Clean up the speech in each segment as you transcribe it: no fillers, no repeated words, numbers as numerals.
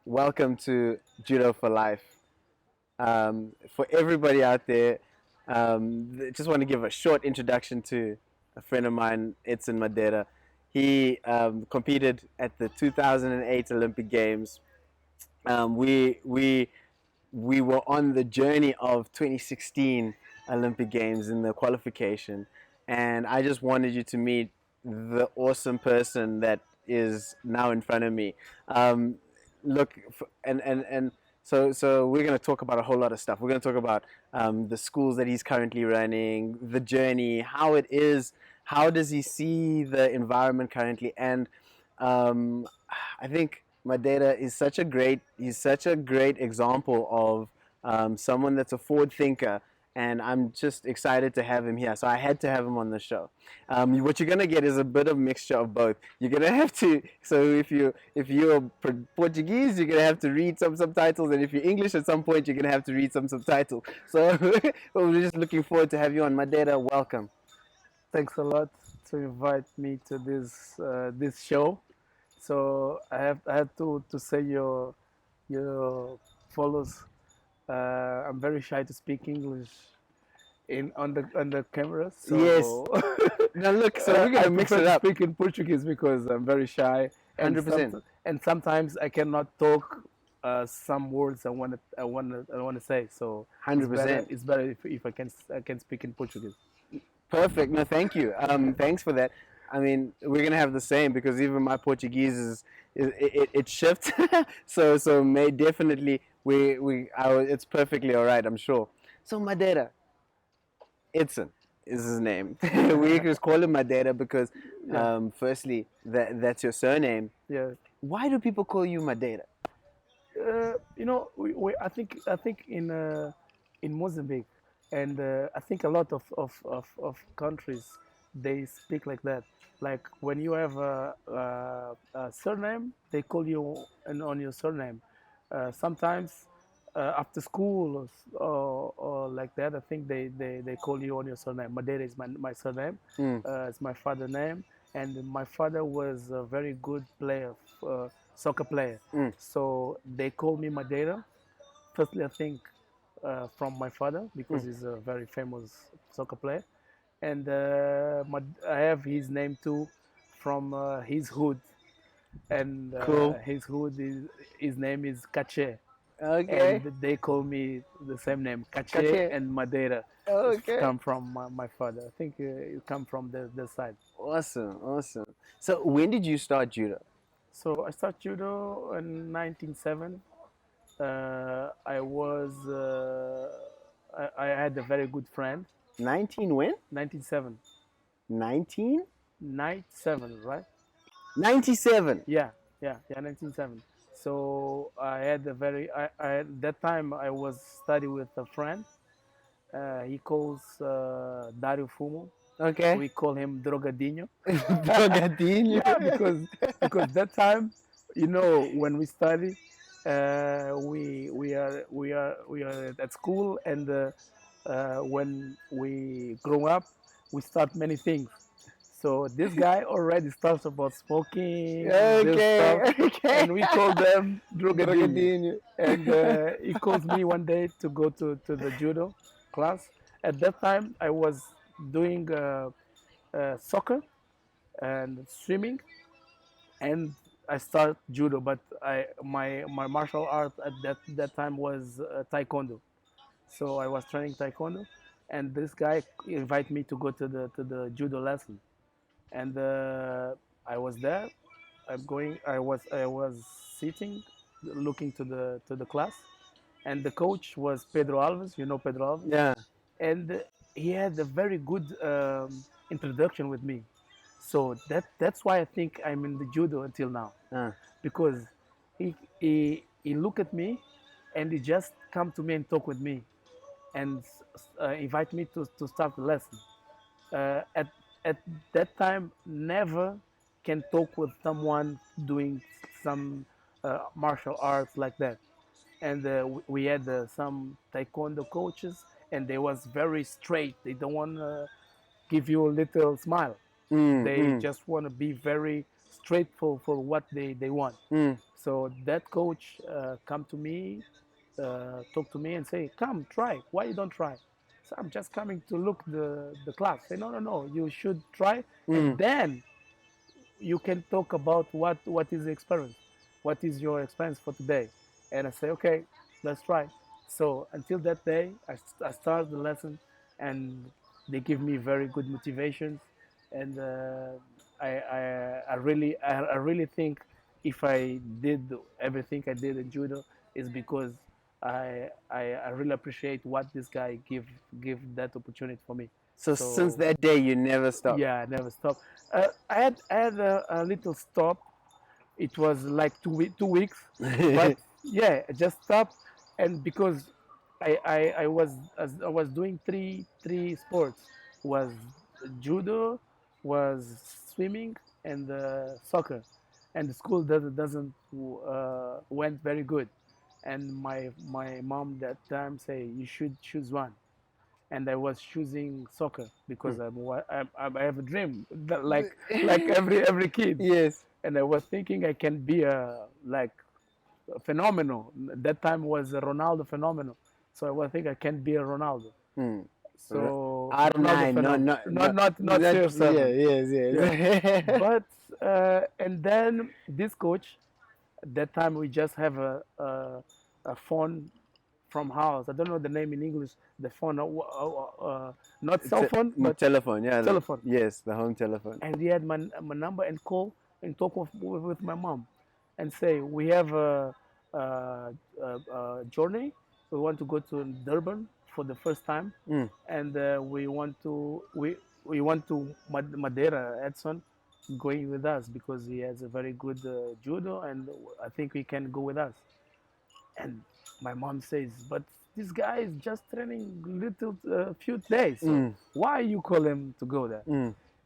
welcome to Judo for Life. For everybody out there, just want to give a short introduction to a friend of mine, Edson Madeira. He competed at the 2008 Olympic Games. We were on the journey of 2016 Olympic Games in the qualification, and I just wanted you to meet the awesome person that is now in front of me. Look, so we're going to talk about a whole lot of stuff. We're going to talk about the schools that he's currently running, the journey, how it is, how does he see the environment currently, and um, I think Madeira is he's such a great example of someone that's a forward thinker, and I'm just excited to have him here. So I had to have him on the show. What you're gonna get is a bit of mixture of both. You're gonna have to. So if you're Portuguese, you're gonna have to read some subtitles, and if you're English, at some point, you're gonna have to read some subtitles. So we're just looking forward to have you on. Madeira, welcome. Thanks a lot to invite me to this show. So I had to say your follows. I'm very shy to speak English in on the camera. Yes. So Now look, so we're I gonna mix prefer it to up. speak in Portuguese because I'm very shy, and 100%. sometimes I cannot talk some words I want to say. So it's better 100%. it's better if I can speak in Portuguese. Perfect. No, thank you. Thanks for that. I mean, we're gonna have the same because even my Portuguese it shifts. So may definitely it's perfectly all right. I'm sure. So Madeira, Edson is his name. We just call him Madeira because, Yeah, firstly, that's your surname. yeah. Why do people call you Madeira? I think in Mozambique, and I think a lot of countries they speak like that. Like when you have a surname, they call you on your surname. Sometimes after school or like that, I think they call you on your surname. Madeira is my surname. Mm, It's my father's name, and my father was a very good player, soccer player. mm, So they call me Madeira. Firstly, I think from my father because mm. he's a very famous soccer player, and I have his name too from his hood, and Cool. his name is Cache, Okay. and they call me the same name, Cache Cache. and Madeira. It's Okay. come from my father. I think it come from the side. Awesome. Awesome. So when did you start judo? So I started judo in 1907. I was I had a very good friend. 19 when? 97, 19? 97, right? 97. Yeah, 1997. So I had a very at that time I was studying with a friend. He calls Dario Fumo. Okay. We call him Drogadinho. Drogadinho. Yeah, because that time, when we study, we are at school, and when we grow up, we start many things. So this guy already starts about smoking, this stuff, Okay. Okay. and we call them Drogadinho. Drogadinho. And he calls me one day to go to the judo class. At that time, I was doing soccer and swimming, and I started judo. But my martial art at that time was taekwondo. So I was training taekwondo, and this guy invited me to go to the judo lesson, and I was there. I was sitting, looking to the class, and the coach was Pedro Alves. You know Pedro Alves, Yeah. and he had a very good introduction with me. So that's why I think I'm in the judo until now, Uh, because he looked at me, and he just come to me and talk with me, and invite me to start the lesson. At that time, never can talk with someone doing some martial arts like that. And we had some taekwondo coaches, and they was very straight. They don't want to give you a little smile. They just want to be very straightforward for what they want. So that coach come to me, talk to me and say, come, try. Why you don't try? So I'm just coming to look the class. Say, no, no, no, you should try. And then you can talk about what is the experience, what is your experience for today. And I say, okay, let's try. So until that day, I start the lesson, and they give me very good motivations. And I really think if I did everything I did in judo is because I really appreciate what this guy give that opportunity for me. So since So that day, you never stopped. yeah, I never stopped. I had a little stop. It was like 2 weeks, but yeah, I just stopped, and because I was doing three sports, was judo, was swimming, and soccer, and the school doesn't went very good, and my mom that time say you should choose one, and I was choosing soccer because I have a dream that like every kid, Yes. and I was thinking I can be a phenomenal. That time was a Ronaldo phenomenal, so I was thinking I can be a Ronaldo. Mm. So Ronaldo R9, no, phenomenal, no, no, not that, yeah, CR7, yes, yeah. yes. But and then this coach, at that time we just have a phone from house. I don't know the name in English. The phone, not cell phone, but Telephone, yeah, telephone. yes, the home telephone. And he had my number and call and talk with my mom, and say we have a journey. We want to go to Durban for the first time, and we want to Madeira Edson going with us because he has a very good judo, and I think he can go with us. And my mom says, but this guy is just training little few days. So why you call him to go there?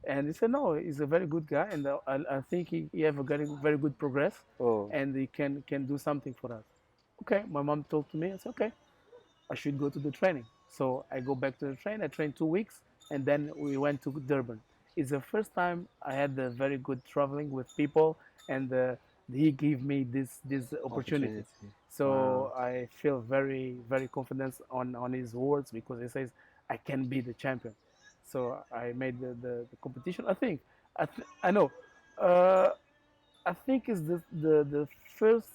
And he said, no, he's a very good guy, and I think he have a very good progress, Oh, and he can do something for us. Okay, my mom told to me, I said, okay, I should go to the training. So I go back to the train. I trained 2 weeks, and then we went to Durban. It's the first time I had a very good traveling with people, and he gave me this opportunity. opportunity. So Wow. I feel very confident on his words because he says I can be the champion. So I made the competition. I know. Uh, I think it's the first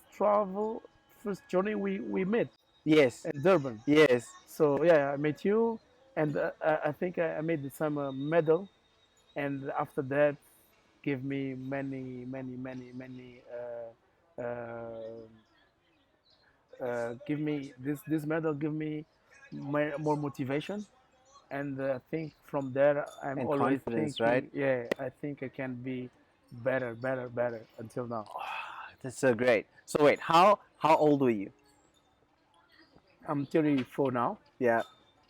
first journey we met Yes, in Durban. yes. So yeah, I met you, and I think I made the summer medal, and after that, give me many. Give me this medal. Give me more motivation, and I think from there I'm And always confidence, right? thinking, yeah, I think I can be better until now. That's so great. So wait, how old were you? I'm 34 now. Yeah.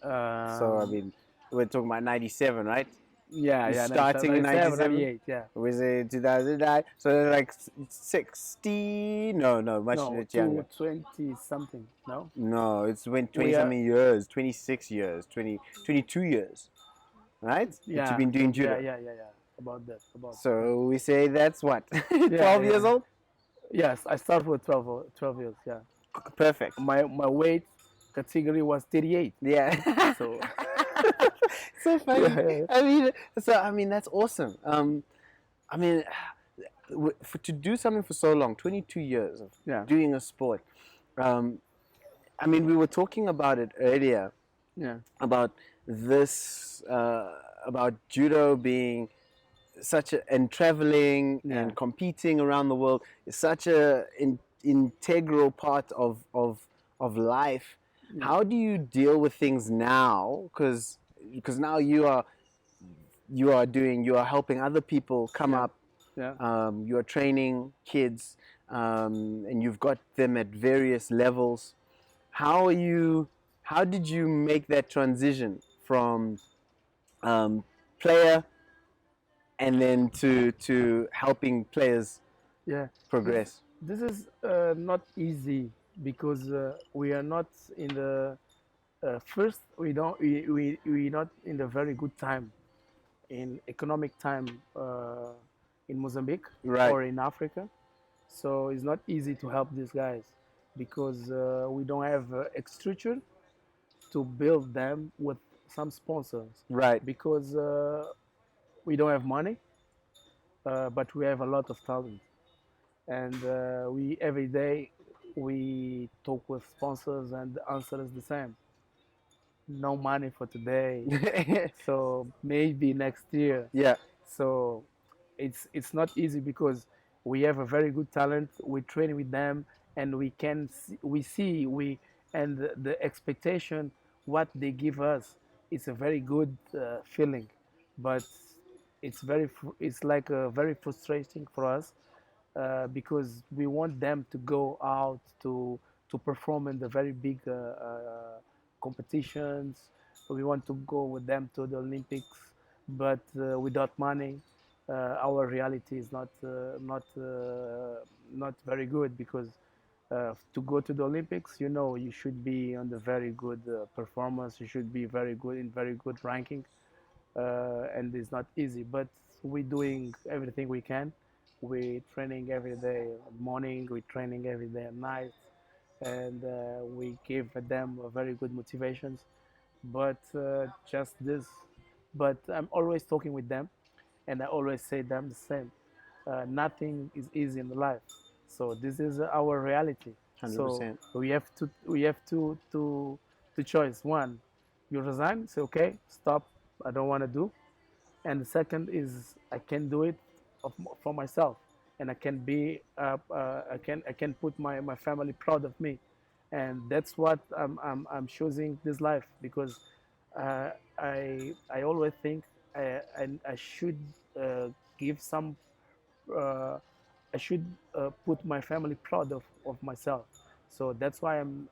So I Um, mean, we're talking about 97, right? yeah, You're yeah, 97, starting in 97, 97. 98, yeah. Was it 2009? So like 60? No, no, much No, younger. 220 something. No, No, it's when 20 we are. something years, 26 years, 22 years, right? That you've Yeah, been doing yeah, judo. yeah, yeah, yeah. About that, about that. So we say that's what? Yeah, 12 years yeah. old? Yes, I started with 12 years. Yeah, Perfect. my weight category was 38. Yeah. So So yeah, funny. yeah, I mean that's awesome. I mean to do something for so long, 22 years of yeah, doing a sport. Um, I mean, we were talking about it earlier yeah, about this, about judo being such a, and traveling yeah, and competing around the world is such a integral part of life. yeah, How do you deal with things now? Because now you are helping other people come yeah, up. yeah, You are training kids, and you've got them at various levels. How are you? How did you make that transition from um, player and then to helping players yeah. This progress? this is not easy because we are not in the first. We don't we not in the very good time in economic time in Mozambique Right. or in Africa. So it's not easy to help these guys because we don't have structure to build them with some sponsors Right. because we don't have money, but we have a lot of talent, and we every day we talk with sponsors and the answer is the same: no money for today, so maybe next year. Yeah. So it's not easy because we have a very good talent. We train with them, and we see and the expectation what they give us. It's a very good feeling, but it's like very frustrating for us because we want them to go out to perform in the very big competitions. We want to go with them to the Olympics, but without money, our reality is not very good because to go to the Olympics, you should be on the very good performance. You should be very good in very good ranking, and it's not easy. But we're doing everything we can. We're training every day morning. We're training every day at night, and we give them a very good motivations. But just this. But I'm always talking with them, and I always say them the same. Nothing is easy in life, so this is our reality. So 100%. we have to choose one. You resign, say okay, stop. I don't want to do. And the second is I can do it for myself, and I can be I can put my family proud of me, and that's what I'm choosing this life because I always think I should give some uh, I should put my family proud of myself. So that's why I'm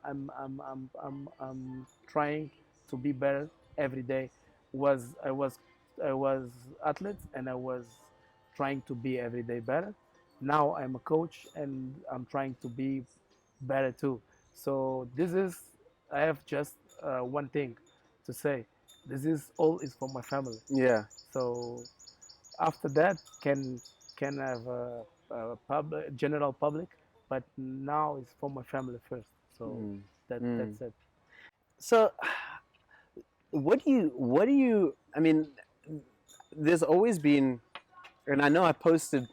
trying to be better every day. Was I was athlete and I was trying to be every day better. Now I'm a coach and I'm trying to be better too. So this is I have just one thing to say. This is all is for my family. Yeah. So after that can have general public, but now it's for my family first. So that's it. So, what do you? I mean, there's always been, and I know I posted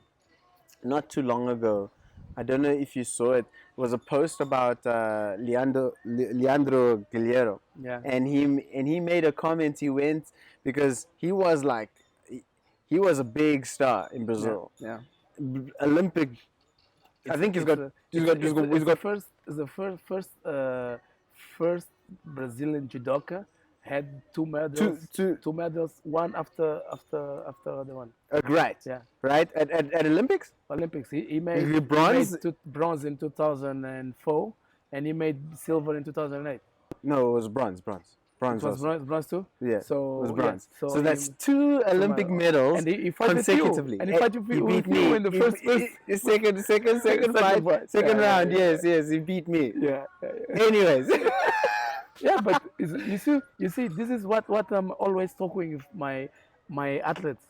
not too long ago. I don't know if you saw it. It was a post about Leandro Guilherme, Yeah, and he made a comment. He went because he was like he was a big star in yeah, Brazil, yeah. Olympic. I It's a, think it's a, it's a, it's, a, he's it's the got first Brazilian judoka had two two two medals, one after other one. right, Yeah, right at Olympics. Olympics. The He made bronze. bronze in 2004, and he made silver in 2008. No, it was It bronze was also. bronze too. Yeah, it was So yeah, bronze. so So that's two two Olympic medals, medals and he fought with you, consecutively. and he fought He with beat you me. in the first Second second fight, fight. second Yeah, round. Yes, yes, he beat me. yeah, yeah, yeah. Anyways, Yeah, but you see, this is what I'm always talking with my athletes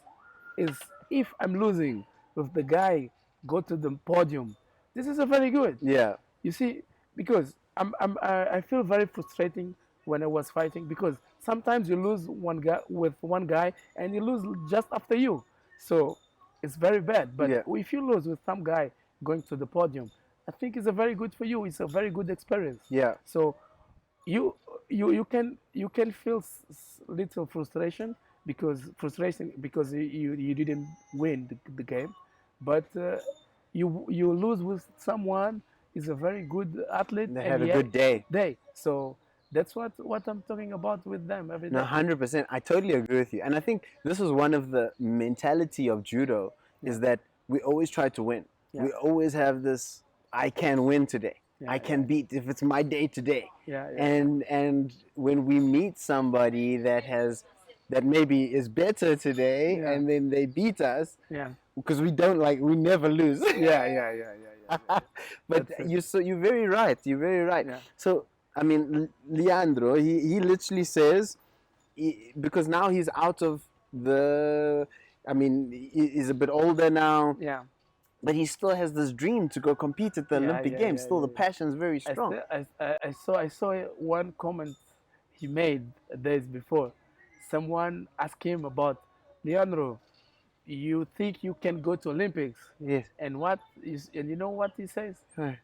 is if I'm losing with the guy go to the podium, this is a very good. yeah, You see, because I feel very frustrating when I was fighting because sometimes you lose one guy with one guy and you lose just after you, so it's very bad. But yeah, if you lose with some guy going to the podium, I think it's a very good for you. It's a very good experience. yeah. So you can feel little frustration because you didn't win the game, but you lose with someone is a very good athlete They and had a yet good day. they so that's what I'm talking about with them every No, day. 100%. I totally agree with you. And I think this is one of the mentality of judo Yeah, is that we always try to win. yeah, We always have this, I can win today. I yeah, can beat if it's my day today. yeah, yeah, And when we meet somebody that maybe is better today yeah, and then they beat us yeah, because we never lose. yeah, yeah, yeah, yeah, yeah. But That's it. you're very right. You're very right. Yeah, So I mean, Leandro, he literally says because now he's out of I mean, he's a bit older now, Yeah. but he still has this dream to go compete at the Yeah, Olympic yeah, Games. yeah, Still, the yeah, yeah. passion's very strong. I saw one comment he made days before. Someone asked him about Leandro. You think you can go to Olympics? Yes. And you know what he says? Right.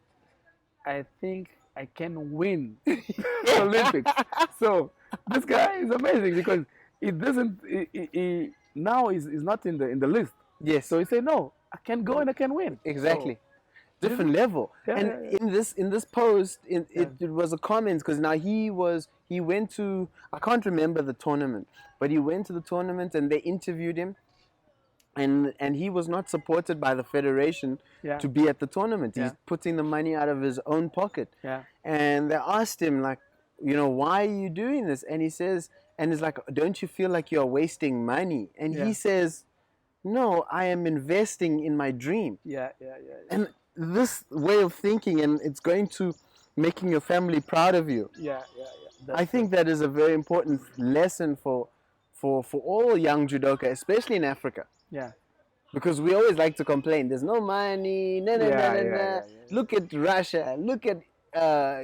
I think I can win Olympics. So this guy is amazing because it doesn't. Now is not in the list. Yes. So he said no. I can go and I can win. Exactly. So this Different is level. yeah, And yeah, yeah. in this post, Yeah. it was a comment because now he went to, I can't remember the tournament, but he went to the tournament and they interviewed him, and he was not supported by the federation Yeah. to be at the tournament. Yeah. He's putting the money out of his own pocket. Yeah. And they asked him, like, why are you doing this? And he says, and it's like, don't you feel like you're wasting money? And Yeah. he says, no, I am investing in my dream. Yeah, yeah, yeah, yeah. And this way of thinking, and it's going to making your family proud of you. Yeah, yeah, yeah. I think that is a very important lesson for all young judoka, especially in Africa. Yeah. Because we always like to complain. There's no money. No, no, Yeah, no, no, yeah, no. yeah, yeah. Look at Russia. Look at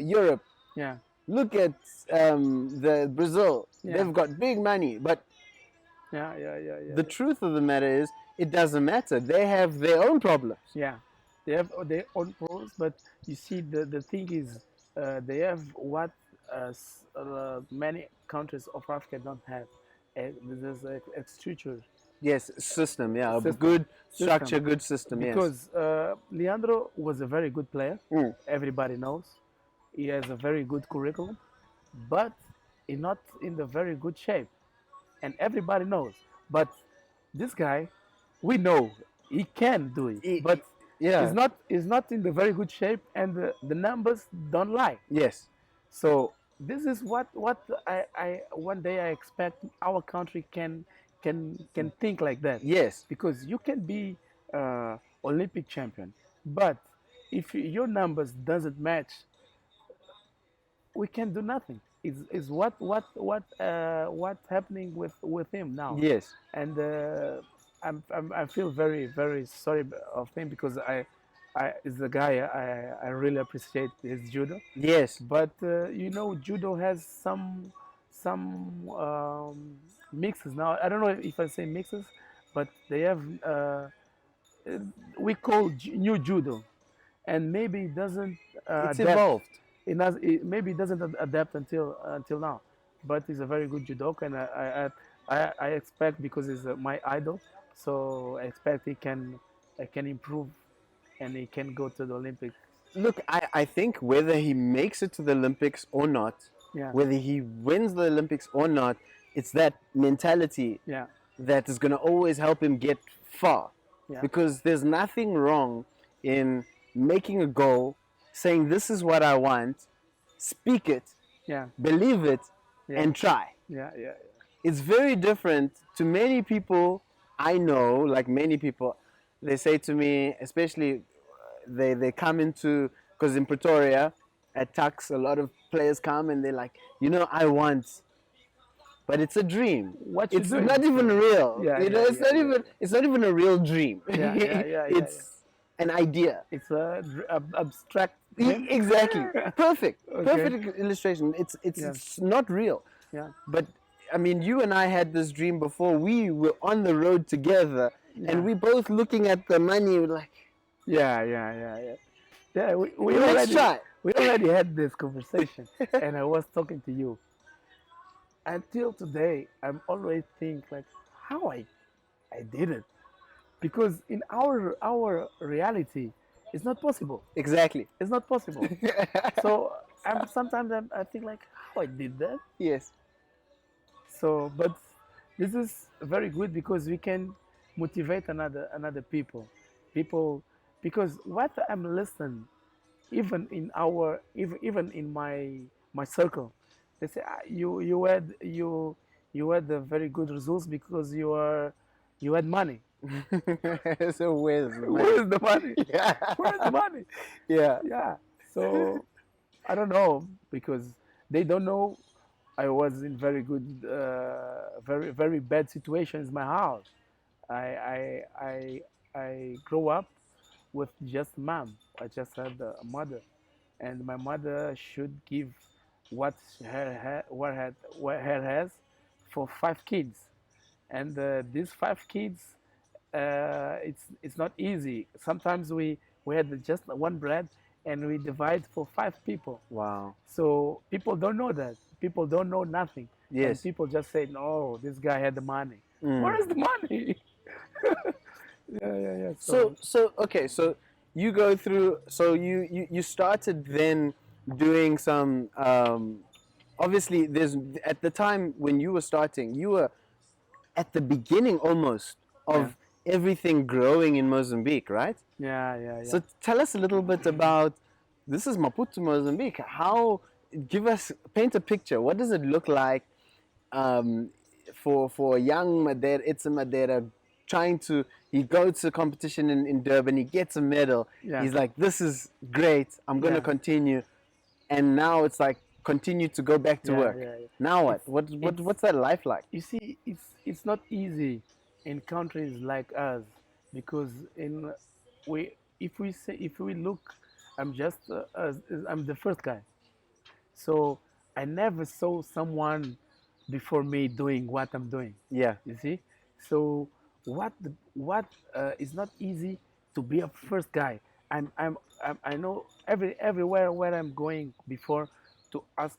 Europe. Yeah. Look at the Brazil. Yeah. They've got big money. But Yeah, yeah, yeah, yeah. the truth of the matter is, it doesn't matter. They have their own problems. Yeah, they have their own problems, but you see, the thing is, they have what many countries of Africa don't have. There's a structure Yes, system. Yeah, a system. good structure, System. good system. Yes. Because Leandro was a very good player. Mm. Everybody knows he has a very good curriculum, but he's not in the very good shape, and everybody knows. But this guy, we know he can do it, but Yeah. he's not in the very good shape, and the numbers don't lie. Yes. So this is what I one day I expect our country can think like that. Yes. Because you can be Olympic champion, but if your numbers doesn't match, we can do nothing. Is what's happening with him now. Yes. And I feel very very sorry of him because I is the guy I really appreciate his judo. Yes. But judo has some mixes now. I don't know if I say mixes, but they have we call new judo, and maybe it doesn't It's adapt. evolved. Maybe it doesn't adapt until now. But he's a very good judoka, and I expect, because he's my idol, so I expect he can improve, and he can go to the Olympics. Look, I think whether he makes it to the Olympics or not, Yeah. whether he wins the Olympics or not, it's that mentality Yeah. that is going to always help him get far. Yeah. Because there's nothing wrong in making a goal, saying, this is what I want, speak it, Yeah. believe it, Yeah. and try. Yeah. Yeah. It's very different to many people I know, like many people, they say to me, especially they come into, because in Pretoria at Tux, a lot of players come and they're like, I want, but it's a dream. What you It's doing? not even real. Yeah, It's not even a real dream. Yeah, yeah, yeah, It's an idea. It's a abstract thing. Exactly. Perfect. Okay. Perfect illustration. Yeah. It's not real. Yeah. But I mean, you and I had this dream before. We were on the road together, Yeah. and we both looking at the money. We're like, Yeah. Yeah. Yeah. Yeah. Yeah. let's try. We already had this conversation, and I was talking to you. Until today, I'm always think like how I did it, because in our reality, it's not possible. Exactly. It's not possible. So sometimes I think like how I did that. Yes. So, but this is very good because we can motivate another people, because what I'm listening, even in my circle, they say you had the very good results because you had money. So where's the money? Where's the money? Yeah. Where's the money? Yeah. Yeah. So I don't know, because they don't know I was in very good, very bad situations in my house. I grew up with just mom. I just had a mother, and my mother should give what what her has for 5 kids, and these 5 kids, it's not easy. Sometimes we had just one bread, and we divide for 5 people. Wow. So people don't know that. People don't know nothing, and Yes. people just say, "No, this guy had the money." Where Mm. is the money? Yeah. So So so okay, so you go through. So you started then doing some. Obviously, there's at the time when you were starting, you were at the beginning almost yeah, of everything growing in Mozambique, right? yeah. So tell us a little bit about this is Maputo, Mozambique. How give us paint a picture. What does it look like um, for a young Madeira, Edson Madeira, trying to he goes to a competition in Durban, he gets a medal. Yeah, He's like, this is great. I'm gonna yeah, continue, and now it's like continue to go back to work. yeah. Now what? It's What it's what's that life like? you see, it's not easy in countries like us because in we if we say if we look, I'm just I'm the first guy, so I never saw someone before me doing what I'm doing. Yeah, You see, so what is not easy to be a first guy. I know everywhere where I'm going before to ask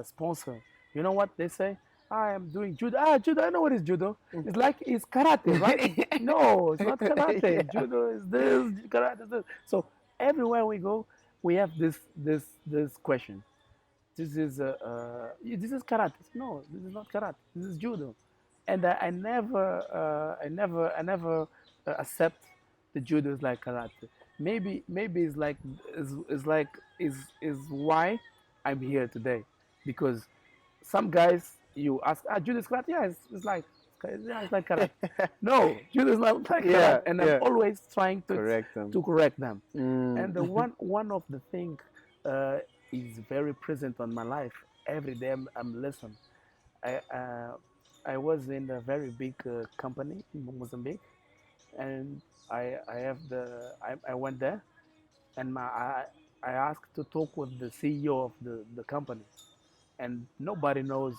sponsor. You know what they say? I am doing judo. Judo. I know what is judo. It's like it's karate, right? No, it's not karate. yeah. Judo is this. Karate is this. So everywhere we go, we have this question. This is karate. No, this is not karate. This is judo, and I never accept the judo is like karate. Maybe it's like is like is why I'm here today, because some guys you ask judo is karate. Yeah, it's like karate. No, judo is not like karate, Yeah, and I'm yeah. always trying Correct them. to correct them. And the Mm. one of the thing uh, is very present on my life. Every day I'm listening. I uh, I was in a very big company in Mozambique, and I went there, and I asked to talk with the CEO of the company, and nobody knows.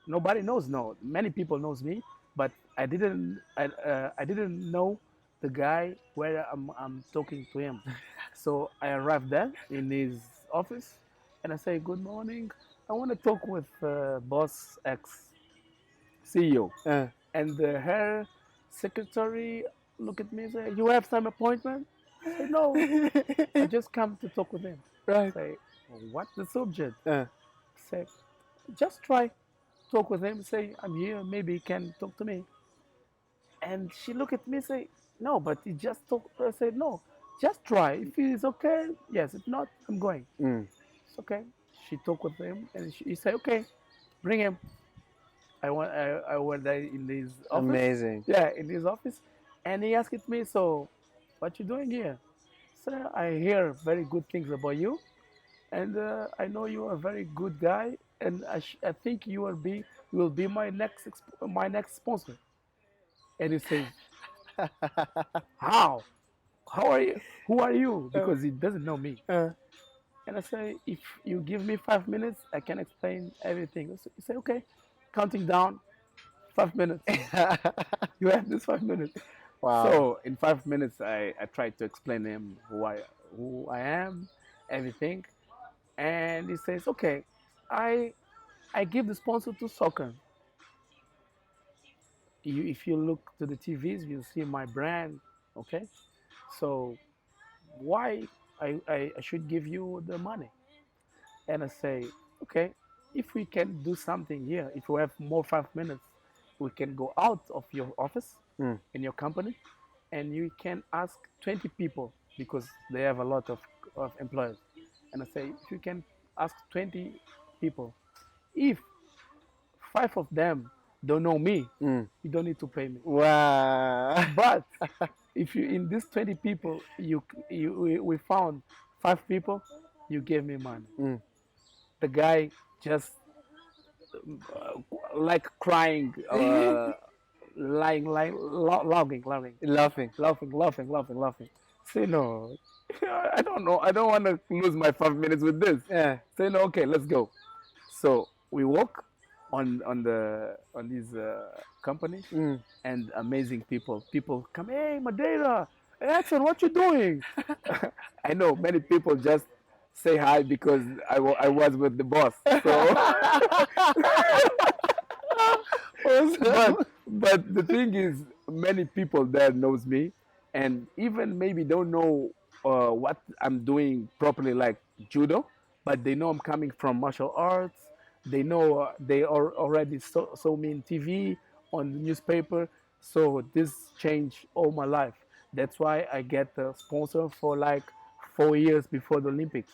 No, many people knows me, but I didn't know the guy where I'm talking to him. So I arrived there in his office, and I say, "Good morning. I want to talk with boss X CEO." Uh. And her secretary look at me and say, "You have some appointment?" I say, "No, I just come to talk with him." Right. Say, "What's the subject?" Uh. Say, "Just try talk with him. Say, I'm here. Maybe he can talk to me." And she looked at me and say, "No, but he just talk." I said, "No, just try. If it is okay, yes. If not, I'm going." Mm. It's okay. She talked with him, and he said, "Okay, bring him." I went there in his office. Amazing. Yeah, in his office, and he asked me, "So, what you doing here?" So I hear very good things about you, and I know you are a very good guy, and I think you will be my next sponsor. And he says, "How? How are you? Who are you?" Uh, Because he doesn't know me. uh. And I say, "If you give me 5 minutes, I can explain everything." He say, "Okay." Counting down, 5 minutes. You have this 5 minutes. Wow. So in 5 minutes, I tried to explain to him who I am, everything, and he says, "Okay, I I give the sponsor to soccer. If you look to the TVs, you see my brand. Okay, so why I should give you the money?" And I say, "Okay, if we can do something here, if we have more 5 minutes, we can go out of your office Mm. in your company, and you can ask 20 people because they have a lot of employers." And I say, "If you can ask 20 people, if 5 of them don't know me, Mm. you don't need to pay me. Wow. But if you in these 20 people we found 5 people, you gave me money." Mm. The guy just like crying, laughing, Laughing. laughing. Say no, I don't know. I don't want to lose my 5 minutes with this. Yeah. Say no. Okay, let's go. So we walk on this company, Mm. and amazing people. People come, hey Madeira, hey, Edson, what you doing? I know many people just say hi because I was with the boss. So, Awesome. but the thing is, many people there knows me, and even maybe don't know what I'm doing properly, like judo, but they know I'm coming from martial arts. They know they are already saw me in TV, on the newspaper. So this changed all my life. That's why I get a sponsor for like 4 years before the Olympics,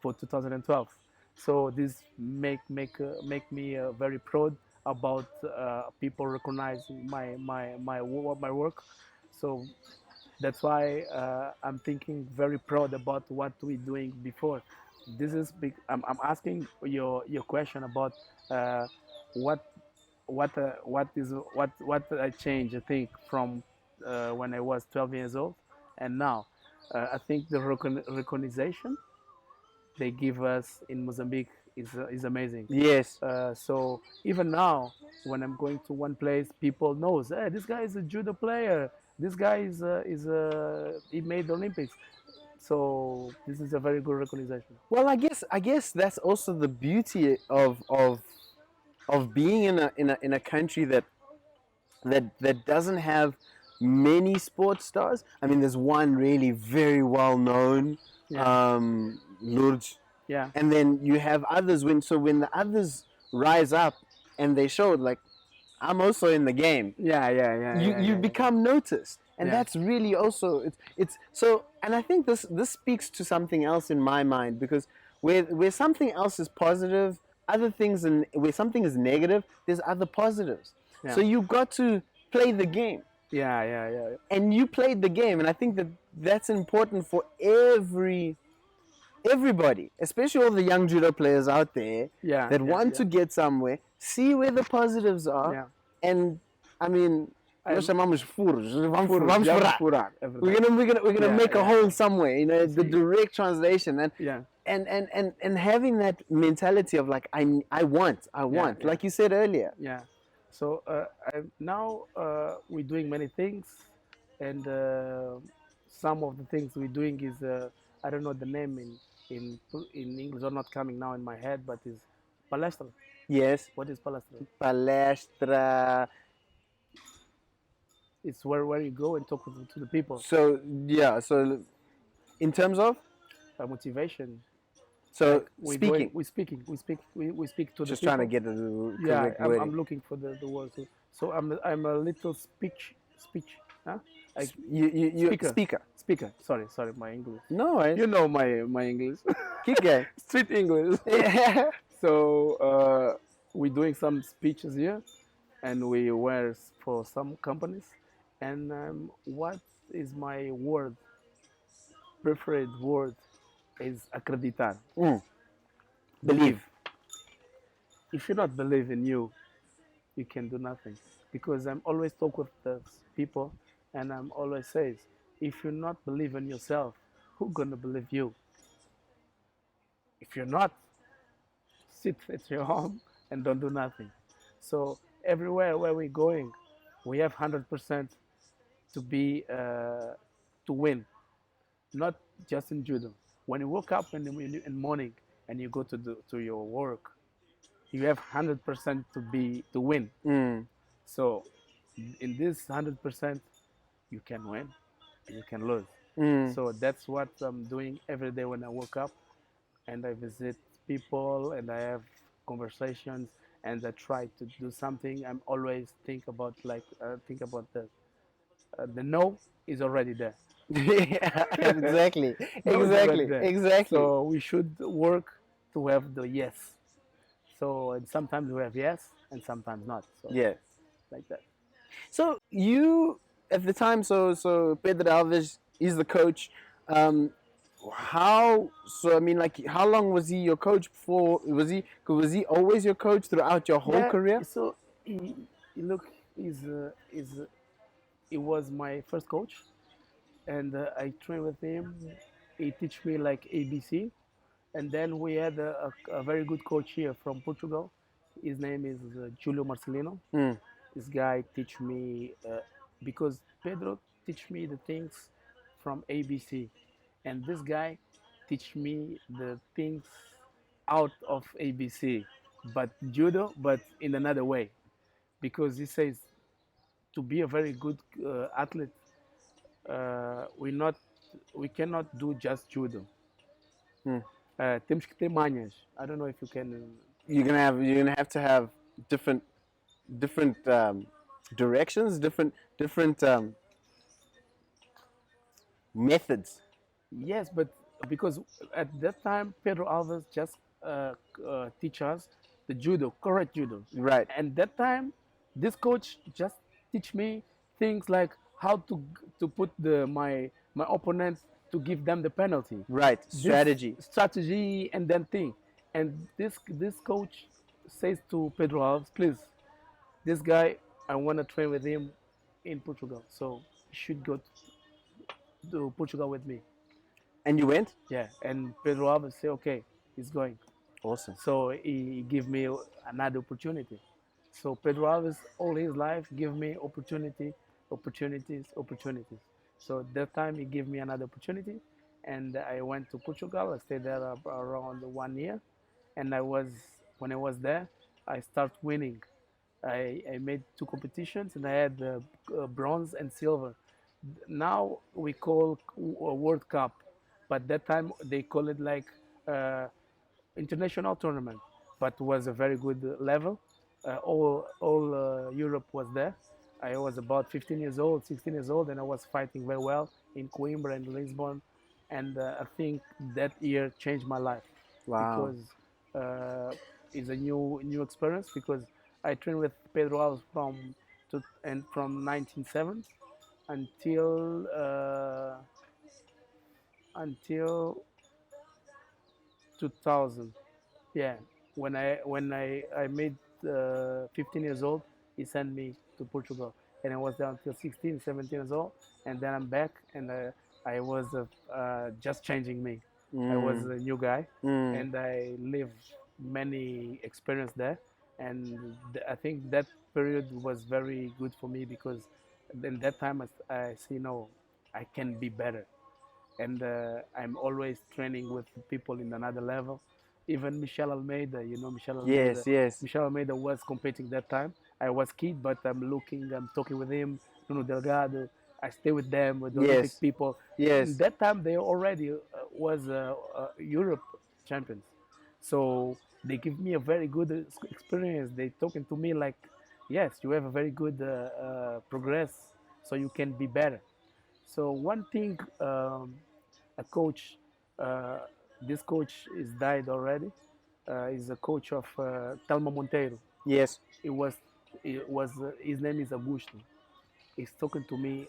for 2012. So this make me very proud about people recognizing my work. So that's why I'm thinking very proud about what we're doing before. This is big. I'm asking your question about uh, what what I changed. I think from when I was 12 years old and now. I think the recognition they give us in Mozambique is amazing. Yes. So even now, when I'm going to one place, people knows, hey, this guy is a judo player. This guy is he made the Olympics. So this is a very good recognition. Well, I guess that's also the beauty of being in a country that doesn't have many sports stars. I mean, there's one really very well known, Yeah, Lourdes, yeah, and then you have others. When the others rise up and they show like I'm also in the game, you become noticed, and yeah, that's really also it's so. And I think this speaks to something else in my mind, because where something else is positive, other things, and where something is negative, there's other positives. yeah, So you got to play the game, yeah. and you played the game, and I think that that's important for everybody, especially all the young judo players out there Yeah, that yeah, want yeah, to get somewhere. See where the positives are, yeah. and I mean, nós I'm chamamos furos. furos, Vamos vamos furar. furar, é verdade. We're gonna Yeah, make a yeah, hole yeah. somewhere. You know, the See, direct translation, and yeah, and having that mentality of like I want, yeah, yeah, like you said earlier. yeah. So now we're doing many things, and some of the things we're doing is I don't know the name in English are not coming now in my head, but is palestra. Yes, What is palestra? palestra. It's where you go and talk to the people. So yeah, so in terms of Motivation. so Like we're going, speaking, we speak to the just trying to people. get the Yeah, correct I'm wording. looking for the word. So I'm a little speech, huh? Like You speaker, speaker. speaker. Sorry, my English. No worries. You know my English, Keep going. street English. Yeah. So we're doing some speeches here, and we wear for some companies. And what is my word, preferred word, is acreditar. Mm. Believe. If you not believe in you can do nothing. Because I'm always talk with the people, and I'm always says, if you not believe in yourself, who gonna believe you? If you're not, sit at your home and don't do nothing. So everywhere where we're going, we have 100% to be to win, not just in judo. When you wake up in morning and you go to your work, you have 100% to win. Mm. So in this 100%, you can win, and you can lose. Mm. So that's what I'm doing every day when I wake up, and I visit people, and I have conversations, and I try to do something. I'm always think about the no is already there. Yeah, exactly, No is already exactly, there. exactly. So we should work to have the yes. So and sometimes we have yes, and sometimes not. So Yes. like that. So you at the time, so Pedro Alves is the coach. Um, how? So I mean, like, how long was he your coach before? Was he always your coach throughout your whole Yeah. career? So look, he was my first coach, and I trained with him. He teach me like ABC, and then we had a very good coach here from Portugal. His name is Julio Marcelino. Mm, This guy teach me because Pedro teach me the things from ABC, and this guy teach me the things out of ABC, but judo, but in another way, because he says to be a very good athlete, we not we cannot do just judo. mm. Temos que ter manhas. I don't know if you can. You're gonna have to have different directions, different methods. Yes, but because at that time Pedro Alves just teach us the judo, correct judo, Right, and that time this coach just teach me things like how to put my opponent to give them the penalty, right. this Strategy. strategy and then thing, and this coach says to Pedro Alves, please, this guy I want to train with him in Portugal, so you should go to Portugal with me. And you went? Yeah, and Pedro Alves say, okay, he's going. Awesome. So he give me another opportunity. So Pedro Alves, all his life, give me opportunities. So that time he gave me another opportunity, and I went to Portugal. I stayed there around 1 year, and when I was there, I start winning. I made two competitions, and I had bronze and silver. Now we call a World Cup, but that time they call it like uh, international tournament, but was a very good level. All Europe was there. I was about 15 years old, 16 years old, and I was fighting very well in Coimbra and Lisbon. And I think that year changed my life Wow. because uh, it's a new experience because I trained with Pedro Alves from 1970 until until 2000. Yeah, when I made 15 years old, he sent me to Portugal, and I was there until 16, 17 years old, and then I'm back, and I was just changing me. I was Mm, a new guy, mm. and I lived many experience there, and I think that period was very good for me because in that time I see no, I can be better, and I'm always training with people in another level. Even Michelle Almeida, Michelle Almeida. Yes, yes, Michelle Almeida was competing that time. I was kid, but I'm talking with him. Nuno Delgado. I stay with them, with the Olympic yes, people. In yes. that time, they already was Europe champions. So they give me a very good experience. They talking to me like, yes, you have a very good progress, so you can be better. So one thing, a coach, uh, this coach is died already. Is a coach of Telma Monteiro. Yes. It was, his name is Augusto. He's talking to me.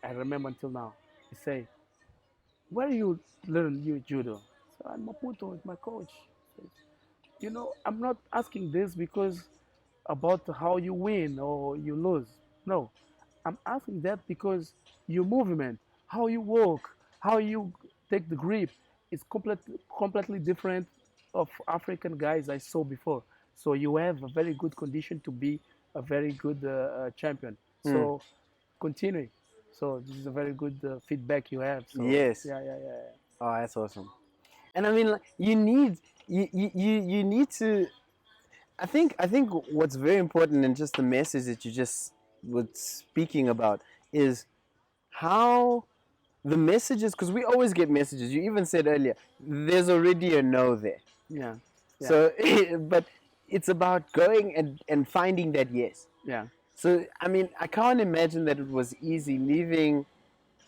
I remember until now. He say, "Where you learn you judo?" So I'm Maputo with my coach. I'm not asking this because about how you win or you lose. No, I'm asking that because your movement, how you walk, how you take the grip, is completely different of African guys I saw before. So you have a very good condition to be a very good champion. Mm. So continue. So this is a very good feedback you have. So Yes. yeah, yeah, yeah, Oh, that's awesome. And I mean, like, you need to. I think what's very important and just the message that you just were speaking about is how the messages, because we always get messages. You even said earlier, there's already a no there. yeah, yeah, So, but it's about going and finding that yes. yeah, So, I mean, I can't imagine that it was easy leaving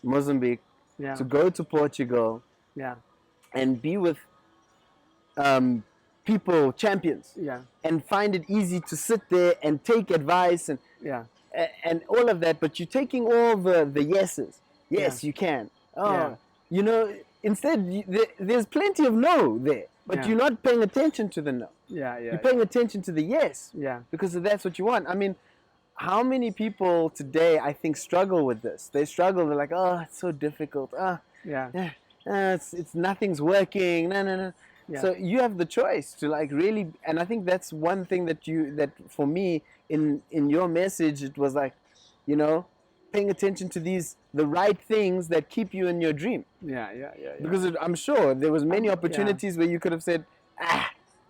Mozambique yeah, to go to Portugal yeah, and be with um, people, champions, yeah, and find it easy to sit there and take advice yeah, and all of that. But you're taking all the yeses. yeah, Yes, you can. yeah, Oh, you know. instead, there's plenty of no there, but Yeah. you're not paying attention to the no. Yeah, yeah, You're paying attention to the yes, yeah, because that's what you want. I mean, how many people today, I think, struggle with this? They struggle. They're like, oh, it's so difficult. yeah, Eh, it's nothing's working. No, no, no. yeah, So you have the choice to like really, and I think that's one thing that for me in your message, it was like, you know, paying attention to the right things that keep you in your dream. yeah, yeah, yeah, yeah. Because I'm sure there was many Yeah, opportunities where you could have said,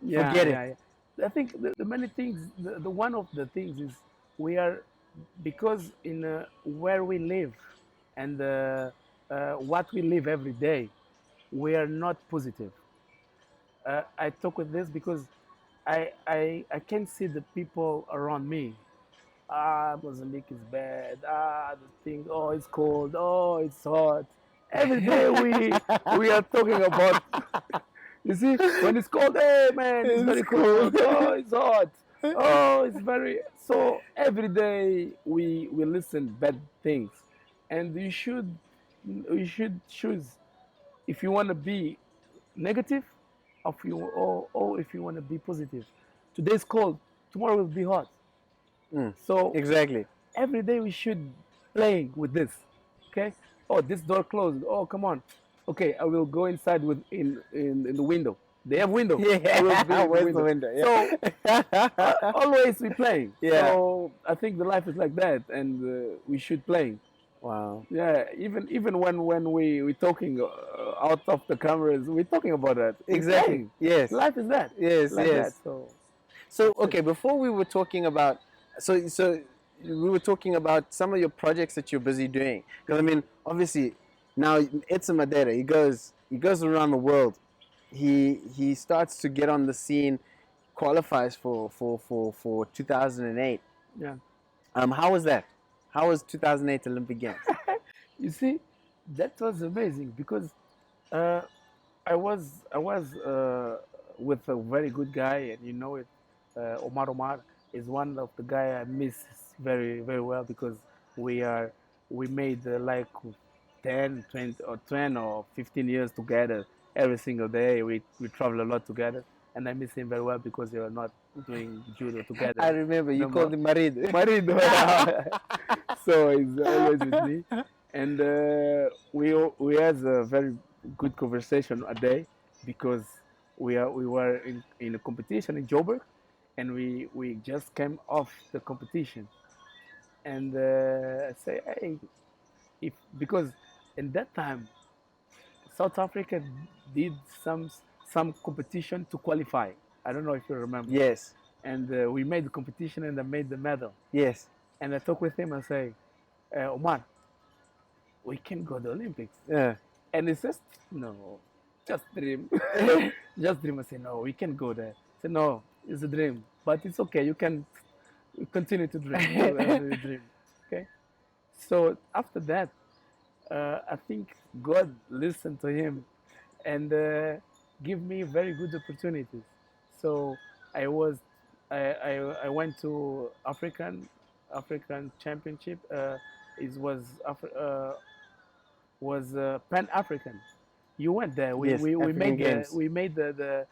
yeah, forget it. yeah, yeah. I think the many things, the one of the things is we are, because in where we live and what we live every day, we are not positive. I talk with this because I can see the people around me. Mozambique is bad. The thing. Oh, it's cold. Oh, it's hot. Every day we are talking about. You see, when it's cold, hey man, it's very cold. Oh, it's hot. Oh, it's very. So every day we listen bad things, and you should choose if you want to be negative, or if you want to be positive. Today's cold. Tomorrow will be hot. So Exactly. every day we should play with this. Okay. Oh, this door closed. Oh, come on. Okay, I will go inside in the window. They have window. I will be Yeah, in the where's the window. window? Yeah. So always we playing. Yeah. So I think the life is like that, and we should play. Wow. Yeah, even when we talking out of the cameras, we're talking about that. We're Exactly. playing. Yes. Life is that. Yes. Like Yes. that. So So okay, before we were talking about, so we were talking about some of your projects that you're busy doing. Because I mean, obviously, now Edson Madeira, he goes around the world. He starts to get on the scene, qualifies for 2008. yeah. How was that? How was 2008 Olympic Games? You see, that was amazing because uh, I was with a very good guy, and you know it. Omar is one of the guy I miss very very well because we made like 10, 20, or 10 or 15 years together every single day. We travel a lot together, and I miss him very well because we are not doing judo I together remember you no called more. him Marid. Marido, so he's always with me, and we had a very good conversation a day because we were in a competition in Joburg, and we just came off the competition, and I say, hey, if because in that time South Africa did some competition to qualify. I don't know if you remember, Yes. and we made the competition and I made the medal. Yes. And I talk with him and say, Omar, we can go to the Olympics. Yeah. And he says, no, just dream. Just dream. I say, no, we can go there. I say, no, it's a dream. But it's okay. You can continue to dream. You dream. Okay? So after that, I think God listened to him and give me very good opportunities. So I was I went to African Championship. It was Pan African. You went there. We, Yes. we, we African made the Games. we made the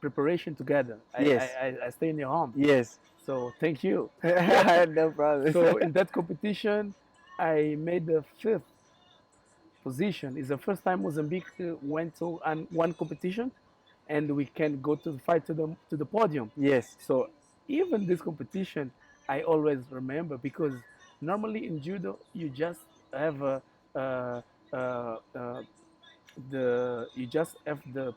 preparation together. Yes. I stay in your home. Yes. So thank you. No problem. So in that competition, I made the fifth position. It's the first time Mozambique went to one competition, and we can go to the fight to the podium. Yes. So even this competition, I always remember because normally in judo you just have uh, uh, uh, you just have the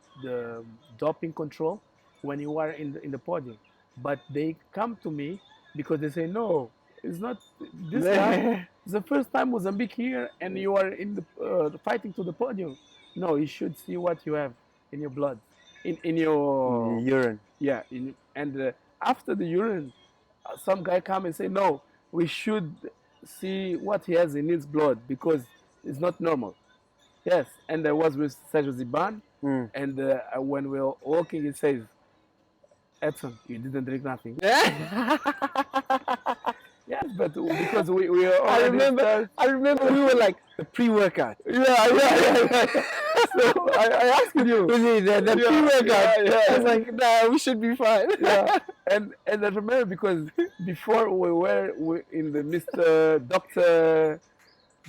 doping control when you are in the podium, but they come to me because they say no, it's not this guy. It's the first time Mozambique here, and you are in the fighting to the podium. No, you should see what you have in your blood, in your Urine. yeah, and after the urine, some guy come and say, no, we should see what he has in his blood because it's not normal. Yes, and I was with Sergio Ziban, Mm. and when we were walking, he says, Edson, you didn't drink nothing. Yes, but because we are I already remember. start. I remember we were like the pre-workout. Yeah. So I asked you. Was it the Yeah, pre-workout? yeah. I was like, nah, we should be fine. Yeah, and I remember because before we in the Mr. Doctor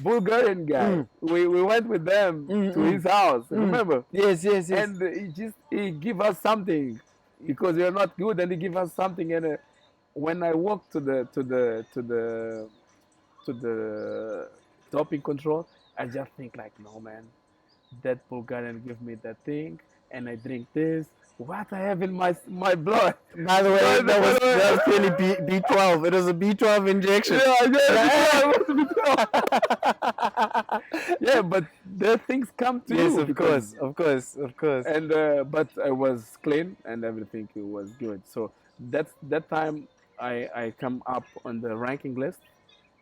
Bulgarian guy, Mm, we went with them mm, to mm, his house. mm. Remember? Yes, yes, yes. And he give us something because we are not good, and he give us something. And when I walked to the doping control, I just think like, no man, that Bulgarian give me that thing, and I drink this. What I have in my blood? By the way, that was clearly B12. It was a B12 injection. Yeah, yeah, but the things come to Yes, you of course, of course, of course. and but I was clean and everything was good. So that time I come up on the ranking list,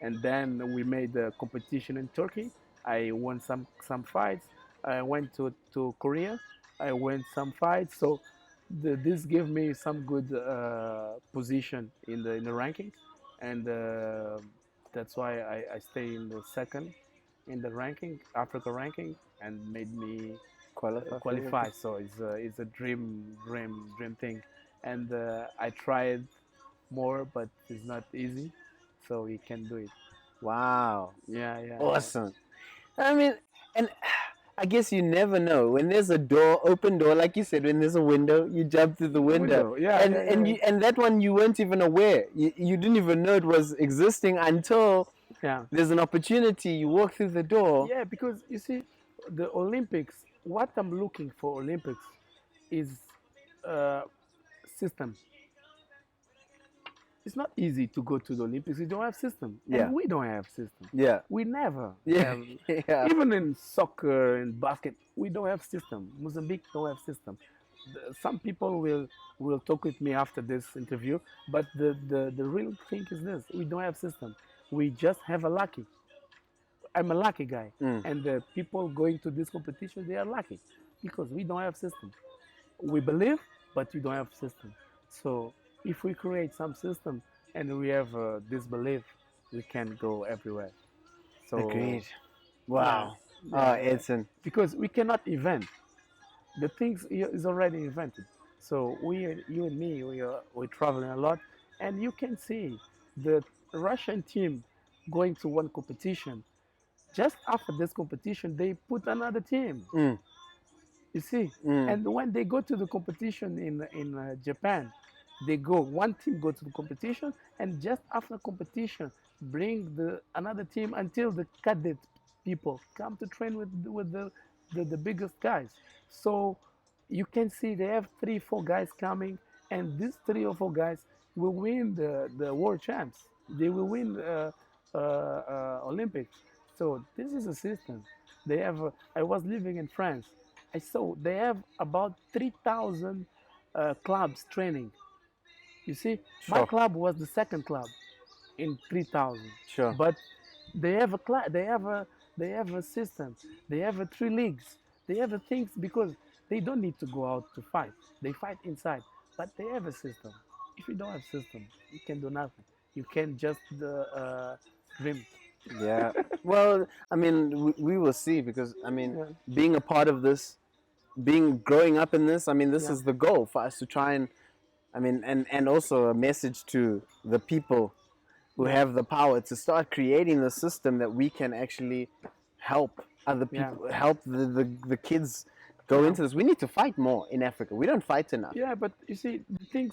and then we made the competition in Turkey. I won some fights. I went to Korea. I won some fights. So this gave me some good position in the ranking, and that's why I stay in the second in the ranking, Africa ranking, and made me qualify. So it's a dream thing, and I tried more, but it's not easy. So you can do it. Wow. Yeah. Awesome. I mean, and I guess you never know when there's a door, open door, like you said. When there's a window, you jump through the window. Yeah. And that one you weren't even aware. You didn't even know it was existing until there's an opportunity. You walk through the door. Yeah, because you see, the Olympics. What I'm looking for Olympics is uh, system. It's not easy to go to the Olympics. You don't have system, and we don't have system. Yeah. We never. Yeah. Have, even in soccer and basket, we don't have system. Mozambique don't have system. Some people will talk with me after this interview, but the real thing is this: we don't have system. We just have a lucky. I'm a lucky guy, and the people going to this competition, they are lucky because we don't have system. We believe, but we don't have system. So if we create some system and we have this belief, we can go everywhere. So Agreed. Wow. Yeah, Edson. because we cannot invent. The things is already invented. So you and me, we're traveling a lot, and you can see the Russian team going to one competition. Just after this competition, they put another team. You see, and when they go to the competition in Japan, they go one team go to the competition, and just after competition, bring the another team until the cadet people come to train with the biggest guys. So you can see they have 3 4 guys coming, and these 3 or 4 guys will win the world champs. They will win Olympics. So this is a system. They have. I was living in France. I saw they have about 3,000 clubs training. You see, my club was the second club in 3,000. Sure. But they have a they have a system. They have 3 leagues. They have things because they don't need to go out to fight. They fight inside, but they have a system. If you don't have system, you can do nothing. You can just dream. Yeah. Well, I mean, we will see because I mean, being a part of this, growing up in this, I mean, this is the goal for us to try and, I mean, and also a message to the people who have the power to start creating the system that we can actually help other people, help the kids go into this. We need to fight more in Africa. We don't fight enough. Yeah, but you see,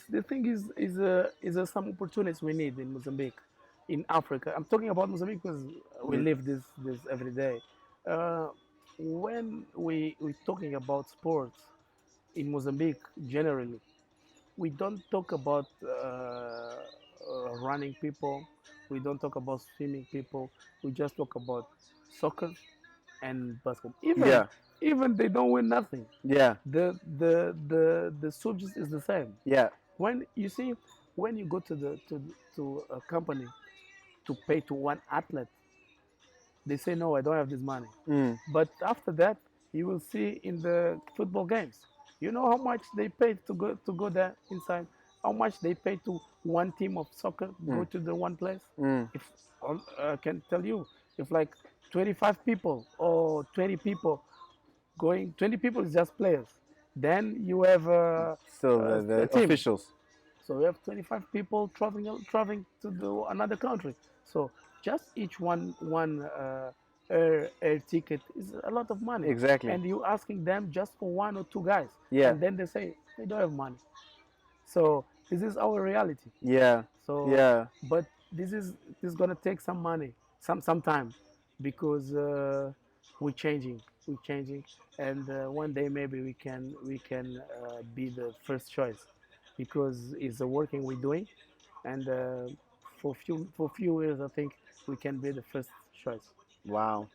the thing is some opportunities we need in Mozambique, in Africa. I'm talking about Mozambique because we live this every day. When we're talking about sports in Mozambique generally, we don't talk about running people. We don't talk about swimming people. We just talk about soccer and basketball. Even they don't win nothing. Yeah. The subject is the same. Yeah. When you see, when you go to a company to pay to one athlete, they say no, I don't have this money. But after that, you will see in the football games. You know how much they paid to go there inside. how much they pay to one team of soccer go to the one place? Mm. If I can tell you, if like 25 people or 20 people going, 20 people is just players. Then you have Still a the team. officials. So we have 25 people traveling to another country. So just each one air ticket is a lot of money, Exactly. and you asking them just for one or two guys, Yeah. and then they say they don't have money. So this is our reality. Yeah. So, Yeah. but this is gonna take some money, some time, because we're changing, and one day maybe we can be the first choice, because it's the working we're doing, and for few years I think we can be the first choice. Wow.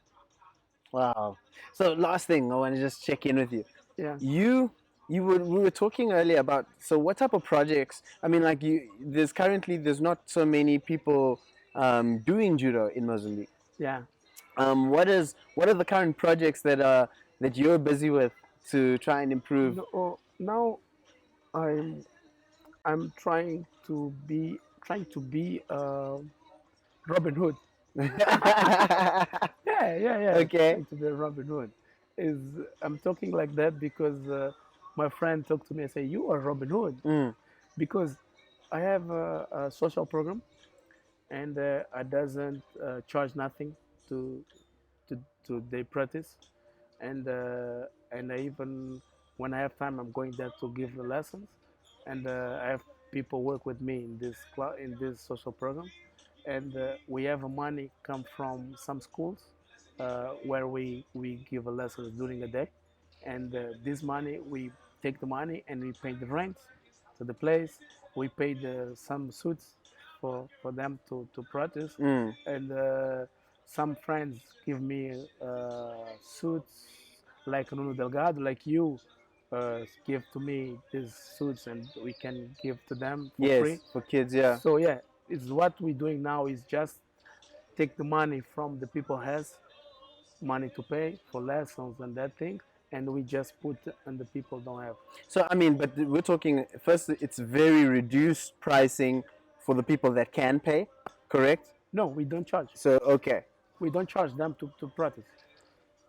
Wow. So last thing, I want to just check in with you. Yeah, You we were talking earlier about, so what type of projects? I mean, like, there's not so many people doing judo in Mozambique. yeah. What are the current projects that you're busy with to try and improve? No, now I'm I'm trying to be Robin Hood. Yeah. Okay. Trying to be Robin Hood. Is I'm talking like that because my friend talked to me and say you are Robin Hood, Mm. because I have a social program, and I doesn't charge nothing to to to the practice, and I even when I have time I'm going there to give the lessons, and I have people work with me in this social program, and we have money come from some schools where we give a lessons during the day, and this money we take the money and we pay the rent to the place. We pay some suits for them to practice, Mm. and some friends give me suits like Nuno Delgado, like you. Give to me these suits and we can give to them for free. Yes, for kids. Yeah. So yeah, it's what we're doing now is just take the money from the people has money to pay for lessons and that thing, and we just put and the people don't have. So I mean, but we're talking first. It's very reduced pricing for the people that can pay. Correct. No, we don't charge. So okay. We don't charge them to practice.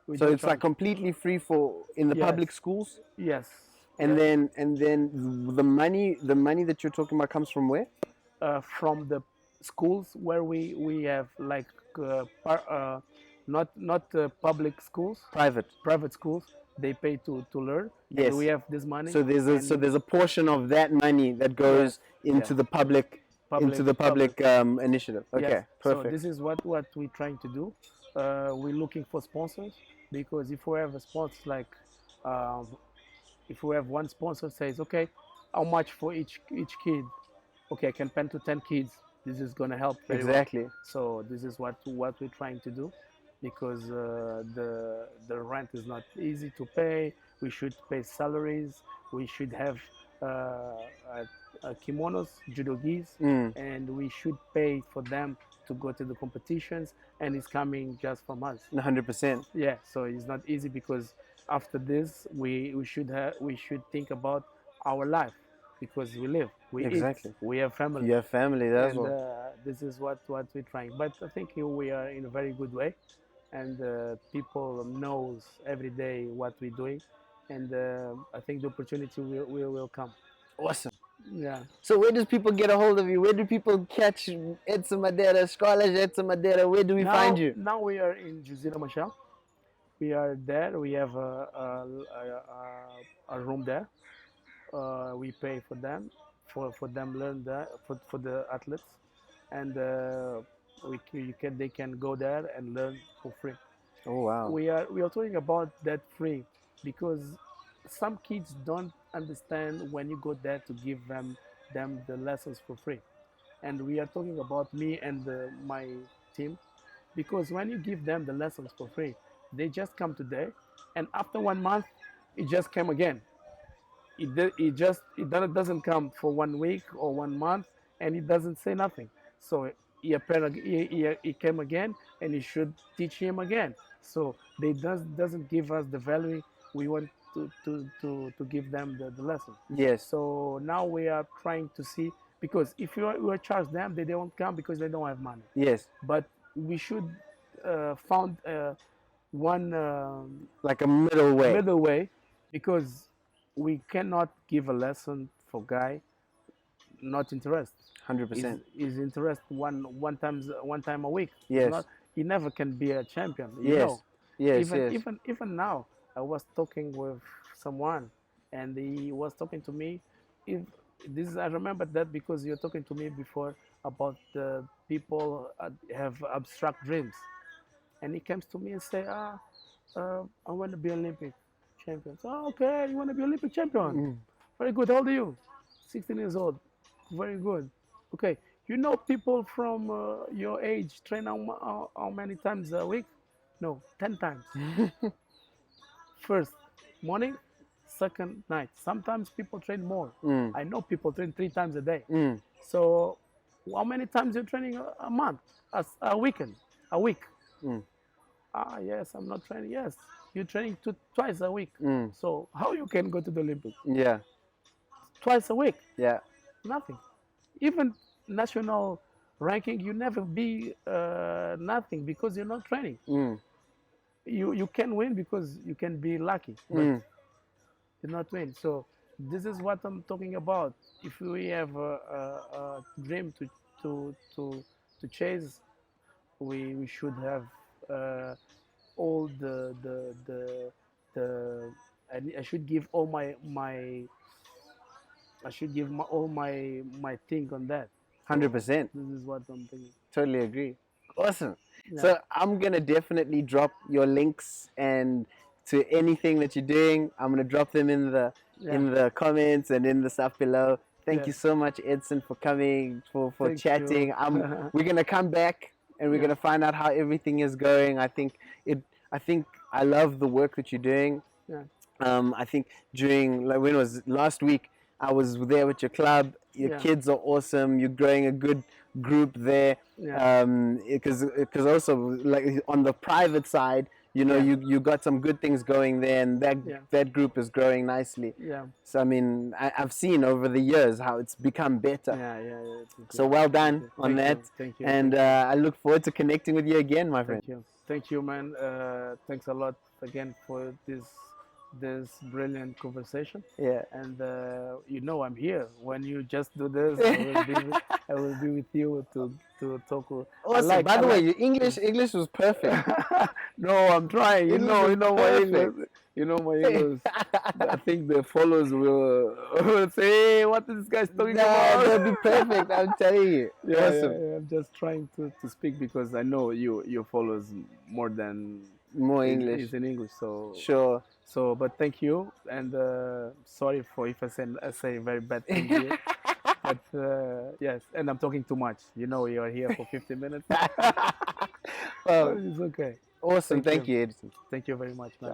We So don't it's like charge. completely free for in the Yes, public schools, yes, and yes. then the money that you're talking about comes from where? From the schools where we have like not public schools, Private. private schools. They pay to learn, and Yes. we have this money. So And there's a portion of that money that yes, goes yes, into the public public, initiative. yes. Okay, So perfect. this is what we're trying to do. We're looking for sponsors, because if we have a sponsor like um, if we have one sponsor says, okay, how much for each kid? Okay, I can pen to 10 kids. This is gonna help very well. Exactly. So this is what we're trying to do, because the rent is not easy to pay. We should pay salaries. We should have kimonos, judo gis, Mm, and we should pay for them to go to the competitions. And it's coming just from us. 100%. Yeah, so it's not easy, because after this we should think about our life, because we live, we eat, Exactly. we have family, You have family, that's and all. this is what we're trying. But I think we are in a very good way, and people knows every day what we're doing, and I think the opportunity will come. Awesome. Yeah. So where does people get a hold of you? Where do people catch Edson Madeira, Escolas Edson Madeira? Where do we find Now you? now we are in Juzira Machel. We are there. We have a room there. We pay for them, for them learn that for the athletes, and they can go there and learn for free. Oh wow. We are talking about that free, because some kids don't understand when you go there to give them the lessons for free, and we are talking about me and my team, because when you give them the lessons for free, they just come today, and after 1 month it just came again. It doesn't come for 1 week or 1 month, and it doesn't say nothing. So he came again, and he should teach him again. So they doesn't give us the value we want to give them the lesson. Yes. So now we are trying to see, because if you charge them, they don't come because they don't have money. Yes. But we should found one Like a middle way. middle way, because we cannot give a lesson for guy not interested. 100%. Is interest one time a week. Yes. Not, he never can be a champion. You Yes. know. Yes. Even Yes. even now, I was talking with someone, and he was talking to me. If this, I remember that because you're talking to me before about the people have abstract dreams, and he comes to me and say, I want to be Olympic champion. So, okay, you want to be Olympic champion? Mm. Very good. How old are you? 16 years old. Very good. Okay. You know people from your age train how many times a week? No, 10 times. First morning, second night. Sometimes people train more. Mm. I know people train 3 times a day. Mm. So how many times you're training a month? A weekend? A week? Mm. Yes, I'm not training. Yes, you're training twice a week. Mm. So how you can go to the Olympics? Yeah. Twice a week? Yeah. Nothing. Even national ranking, you never be nothing because you're not training. Mm. You can win because you can be lucky, but Mm. you're not win. So this is what I'm talking about. If we have a dream to chase, we should have all the I should give all my I should give all my thing on that. 100%. This is what I'm thinking. Totally agree. Awesome. Yeah. So I'm gonna definitely drop your links and to anything that you're doing. I'm gonna drop them in the comments and in the stuff below. Thank you so much, Edson, for coming, for Thank chatting. you. We're gonna come back and we're Yeah. gonna find out how everything is going. I think I love the work that you're doing. Yeah. I think during, like, when it was last week, I was there with your club. Your Yeah. kids are awesome. You're growing a good group there. Yeah. Because also, like, on the private side, you know, Yeah. you got some good things going there, and Yeah. that group is growing nicely. Yeah. So I mean, I've seen over the years how it's become better. Yeah. So well done on that. Thank you. And I look forward to connecting with you again, my friend. Thank you, man. Thanks a lot again for this brilliant conversation. Yeah. And you know, I'm here. When you just do this, I will be with you to talk. Awesome. By the way, your English was perfect. No, I'm trying. You know my English. You know my English. I think the followers will say, "Hey, what is this guy talking about?" That'll be perfect. I'm telling you. Awesome. Yeah, I'm just trying to speak because I know your followers more than More English. is in English. So Sure. So, but thank you, and sorry for if I say very bad things here. But yes, and I'm talking too much. You know, you are here for 50 minutes. Well, It's okay. awesome. Thank you, Edson. Thank you very much, man.